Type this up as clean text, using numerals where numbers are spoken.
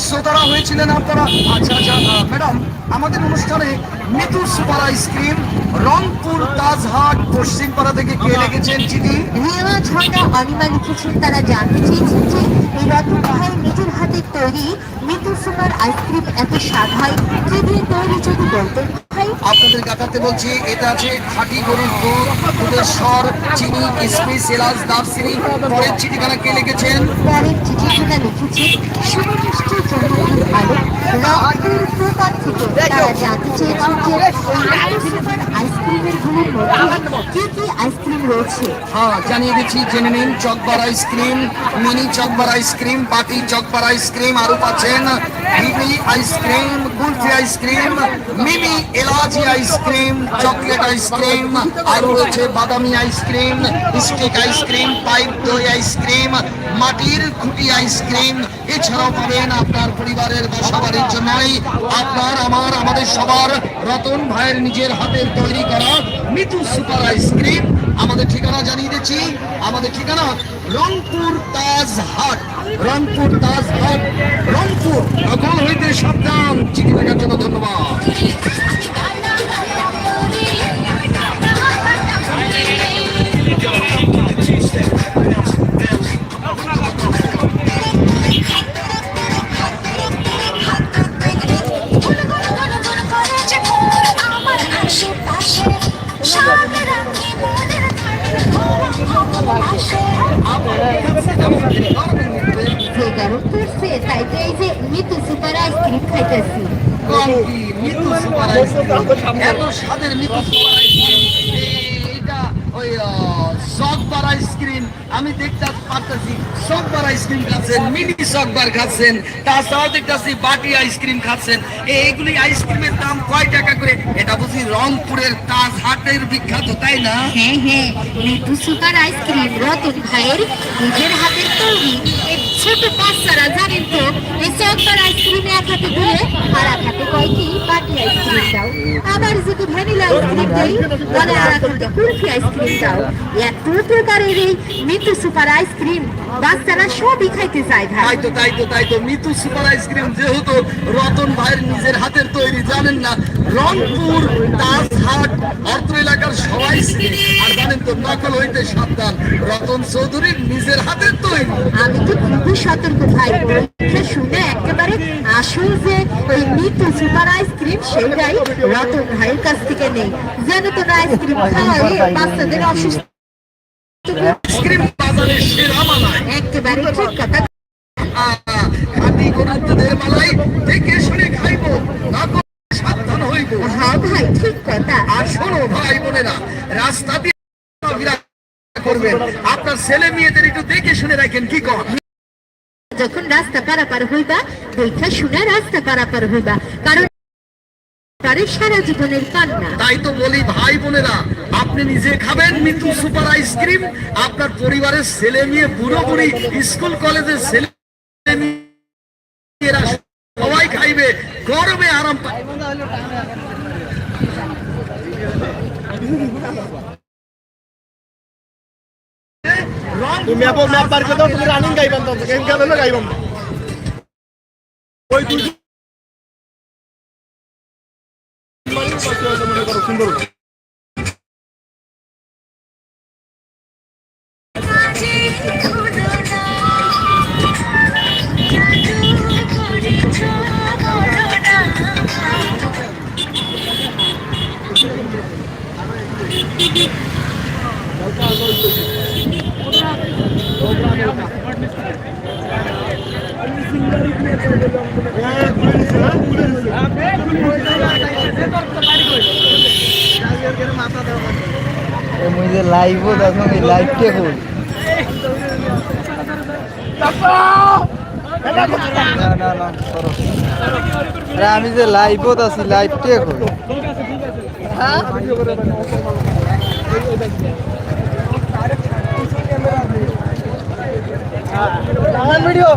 শ্রোতারা হয়েছিলেন আপনারা। আচ্ছা আচ্ছা ম্যাডাম, আমাদের অনুষ্ঠানে মিতু সুপার আইসক্রিম রংপুর তাজহাট পশ্চিমপাড়া থেকে কে লিখেছেন চিঠি? রিয়া ঝর্ণা অনিমা লিখেছেন, তারা জানতে চেয়েছেন যে এই রতন ভাই নিজের হাতে তৈরি মিতু সুপার আইসক্রিম এত স্বাদ হয় কি দিয়ে তৈরি, যদি বলতেন ভাই। আপনাদের কাটাতে বলছি, এটা আছে খাঁটি গরুর দুধ, দুধের স্বর, চিনি, কিশমিশ, এলাচ, দারচিনি। পরের চিঠিখানা কে লিখেছেন? পরের চিঠিখানা লিখেছেন শুভমিষ্টি জন্মদিন আলো রংপুর প্রকার থেকে, তারা জানতে চেয়েছেন যে এই মিতু সুপার আইসক্রিমের গুলির মধ্যে কি কি আইসক্রিম রয়েছে। হ্যাঁ, জানিয়ে দিচ্ছি, জেনে নিন। Chocobar ice cream, mini Chocobar ice cream, বাটি চকবার আইসক্রিম, আরও পাচ্ছেন ভিভি আইসক্রিম, কুলফি আইসক্রিম, মিমি এলাচি আইসক্রিম, চকলেট আইসক্রিম, আরও রয়েছে বাদামি আইসক্রিম, স্টিক আইসক্রিম, পাইপ দই আইসক্রিম, মাটির খুঁটি আইসক্রিম। এছাড়াও পাবেন আপনার পরিবারের বা সবারই জন্যই আপনার, আমার, আমাদের সবার রতন ভাইয়ের নিজের হাতের তৈরি করা মিতু সুপার আইসক্রিম। আমাদের ঠিকানা জানিয়ে দিচ্ছি, আমাদের ঠিকানা রংপুর তাজহাট, রংপুর তাজহাট, রংপুর। নকল হইতে সাবধান। চিঠি লেখার জন্য ধন্যবাদ। তাই তো এই যে মিতু সুপার আইসক্রিম খাইতেছি। মিতু সুপার আইসক্রিম, এত স্বাদের মিতু সুপার আইসক্রিম। এটা ওই চকবার আইসক্রিম, আমি দেখতে পারতেছি চকবার আইসক্রিম খাচ্ছেন, মিনি চকবার খাচ্ছেন, তাছাড়াও দেখতেছি বাটি আইসক্রিম খাচ্ছেন। এইগুলি আইসক্রিমের দাম কয় টাকা করে? এটা বুঝি রংপুরের তাজহাটের বিখ্যাত, তাই না? হ্যাঁ হ্যাঁ, মিতু সুপার আইসক্রিম রতন ভাইয়ের নিজের হাতের তৈরি। ছোট বাচ্চারা জানেন তো এই চকবার আইসক্রিম এক হাতে দিলে আর এক হাতে কয়টি বাটি আইসক্রিম দাও, আবার যদি ভ্যানিলা আইসক্রিম দেই বলে আর এক হাতে কুলফি আইসক্রিম দাও। এত প্রকারের এই মিতু সুপার আইসক্রিম বাচ্চারা সবই খাইতে চায় ভাই। তাই তো মিতু সুপার আইসক্রিম যেহেতু রতন ভাইয়ের নিজের হাতের তৈরি, জানেন না, রংপুর তাজহাট অর্থ এলাকার সবাই আর জানেন তো, নকল হইতে সাবধান। রতন চৌধুরীর নিজের হাতের তৈরি। আমি তো খুবই সতর্ক ভাই, পরীক্ষা শুনে একেবারে আসল যে ওই মিতু সুপার আইসক্রিম সেটাই রতন ভাইয়ের কাছ থেকে নেই, যেন তো আইসক্রিম খাওয়াই বাচ্চাদের অসুস্থ। আইসক্রিম বাজারের সেরা মালাই, একেবারে ঠিক কথা। খাঁটি গরুর দুধের মালাই দেখে শুনে খাইব, নকল সাবধান হইব। হ্যাঁ ভাই, ঠিক কথা। আর শোনো ভাই বোনেরা, রাস্তা দিয়ে করবেন, আপনার ছেলে মেয়েদের একটু দেখে শুনে রাখেন, কি কর? যখন রাস্তা পারাপার হইবা দেখা শুনে রাস্তা পারাপার হইবা, কারণ সারা জীবনের কান্না। তাই তো বলি ভাই বোনেরা, আপনি নিজে খাবেন মিতু সুপার আইসক্রিম, আপনার পরিবারের ছেলে মেয়ে, বুড়ো বুড়ি, স্কুল কলেজের ছেলে মেয়েরা সবাই খাইবে, গরমে আরাম পাবে। তুমি ম্যাপ বার করে দাও, তুমি রানিং গাইবাম, তো গেম খেলে গাইবাম ওই দুই মনে করো সুন্দর। मुझे लाइव हो दस में लाइव के बोल ना ना ना करो अरे আমি যে লাইভ হতাছি লাইভ কে কই হ্যাঁ ভিডিও